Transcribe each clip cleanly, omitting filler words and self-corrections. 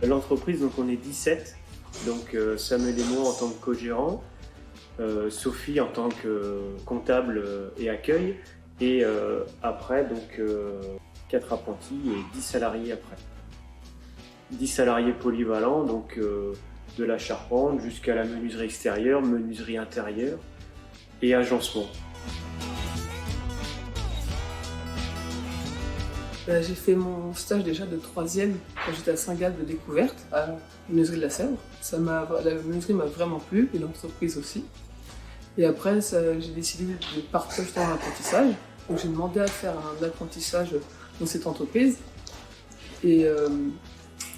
L'entreprise, donc on est 17, donc Samuel et moi en tant que co-gérants, Sophie en tant que comptable et accueil, et après donc 4 apprentis et 10 salariés après. 10 salariés polyvalents, donc de la charpente jusqu'à la menuiserie extérieure, menuiserie intérieure et agencement. J'ai fait mon stage déjà de 3e quand j'étais à Saint-Gall de découverte, à la menuiserie de la Sèvre. La menuiserie m'a vraiment plu et l'entreprise aussi. Et après, j'ai décidé de partir dans l'apprentissage. Donc j'ai demandé à faire un apprentissage dans cette entreprise. Et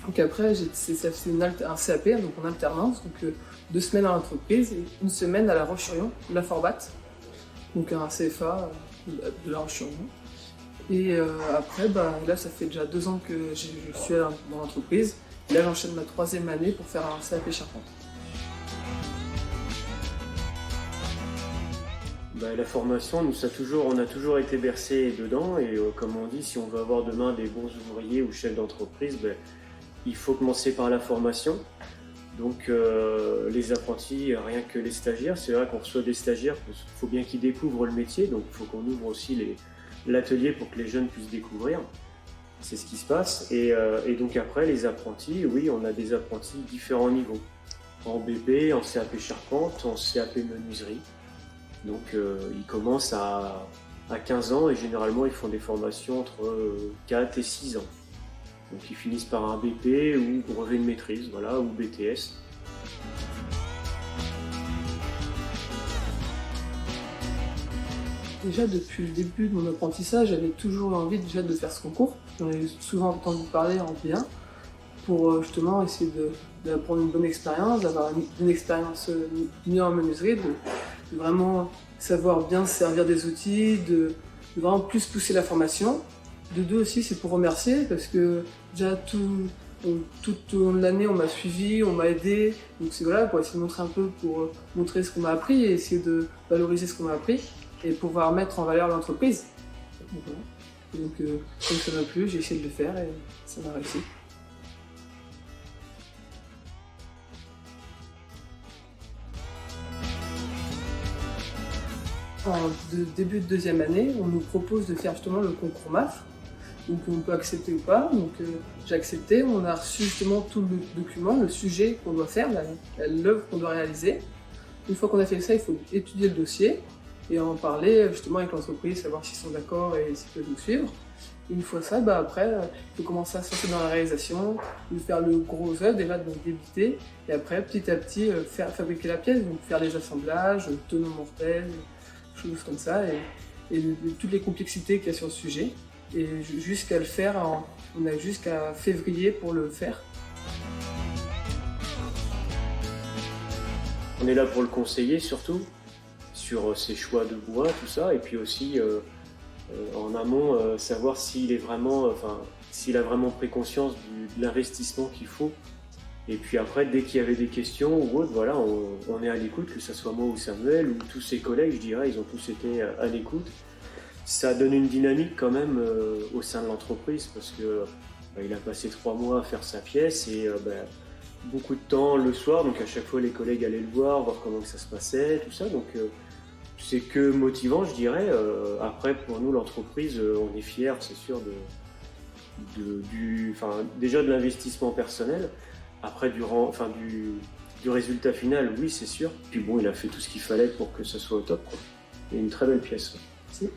donc après, ça fait un CAP, donc en alternance. Donc 2 semaines à l'entreprise et 1 semaine à La Roche-sur-Yon, la Forbat. Donc un CFA de La Roche-sur-Yon. Et après, là, ça fait déjà 2 ans que je suis dans l'entreprise. Là, j'enchaîne ma 3e année pour faire un CAP charpente. La formation, on a toujours été bercés dedans et comme on dit, si on veut avoir demain des bons ouvriers ou chefs d'entreprise, il faut commencer par la formation. Donc les apprentis, rien que les stagiaires, c'est vrai qu'on reçoit des stagiaires, il faut bien qu'ils découvrent le métier, donc il faut qu'on ouvre aussi l'atelier pour que les jeunes puissent découvrir. C'est ce qui se passe. Et donc après, les apprentis, oui, on a des apprentis différents niveaux. En BP, en CAP charpente, en CAP menuiserie. Donc ils commencent à 15 ans et généralement ils font des formations entre 4 et 6 ans. Donc ils finissent par un BP ou brevet de maîtrise, voilà, ou BTS. Déjà depuis le début de mon apprentissage, j'avais toujours envie déjà de faire ce concours. J'en ai souvent entendu parler en bien pour justement essayer d'apprendre une bonne expérience, d'avoir une expérience mieux en menuiserie, de vraiment savoir bien se servir des outils, de vraiment plus pousser la formation. De 2 aussi, c'est pour remercier parce que déjà tout au long de l'année, on m'a suivi, on m'a aidé. Donc c'est voilà, pour essayer de montrer un peu, pour montrer ce qu'on m'a appris et essayer de valoriser ce qu'on m'a appris et pouvoir mettre en valeur l'entreprise. Donc comme ça m'a plu, j'ai essayé de le faire et ça m'a réussi. En début de 2e année, on nous propose de faire justement le concours MAF. Donc on peut accepter ou pas. Donc j'ai accepté, on a reçu justement tout le document, le sujet qu'on doit faire, l'œuvre qu'on doit réaliser. Une fois qu'on a fait ça, il faut étudier le dossier et en parler justement avec l'entreprise, savoir s'ils sont d'accord et s'ils peuvent nous suivre. Une fois ça, après, il faut commencer à se lancer dans la réalisation, de faire le gros œuvre, déjà donc débiter, et après petit à petit fabriquer la pièce, donc faire les assemblages, tonneaux mortels, choses comme ça, et toutes les complexités qu'il y a sur le sujet. Et jusqu'à le faire, on a jusqu'à février pour le faire. On est là pour le conseiller surtout, sur ses choix de bois, tout ça, et puis aussi en amont, savoir s'il a vraiment pris conscience de l'investissement qu'il faut. Et puis après, dès qu'il y avait des questions ou autre, voilà, on est à l'écoute, que ce soit moi ou Samuel ou tous ses collègues, je dirais, ils ont tous été à l'écoute. Ça donne une dynamique quand même au sein de l'entreprise parce que il a passé 3 mois à faire sa pièce et beaucoup de temps le soir, donc à chaque fois les collègues allaient le voir comment ça se passait, tout ça. Donc c'est que motivant, je dirais. Après, pour nous, l'entreprise, on est fiers, c'est sûr, déjà de l'investissement personnel. Après, du résultat final, oui, c'est sûr. Puis bon, il a fait tout ce qu'il fallait pour que ça soit au top, quoi. Et une très belle pièce. Merci.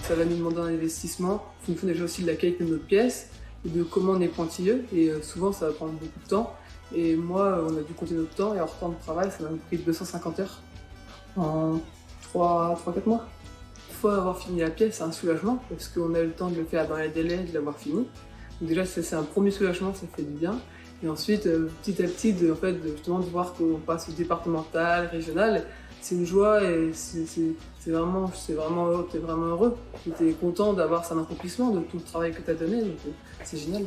Ça va nous demander un investissement. Il faut déjà aussi de la qualité de notre pièce et de comment on est pointilleux. Et souvent, ça va prendre beaucoup de temps. Et moi, on a dû compter notre temps et hors temps de travail, ça m'a pris 250 heures en 3-4 mois. Une fois avoir fini la pièce, c'est un soulagement parce qu'on a eu le temps de le faire dans les délais et de l'avoir fini. Donc déjà, c'est un premier soulagement, ça fait du bien. Et ensuite, petit à petit, justement, de voir qu'on passe au départemental, régional, c'est une joie et t'es vraiment heureux. Tu es content d'avoir cet accomplissement, de tout le travail que tu as donné, donc c'est génial.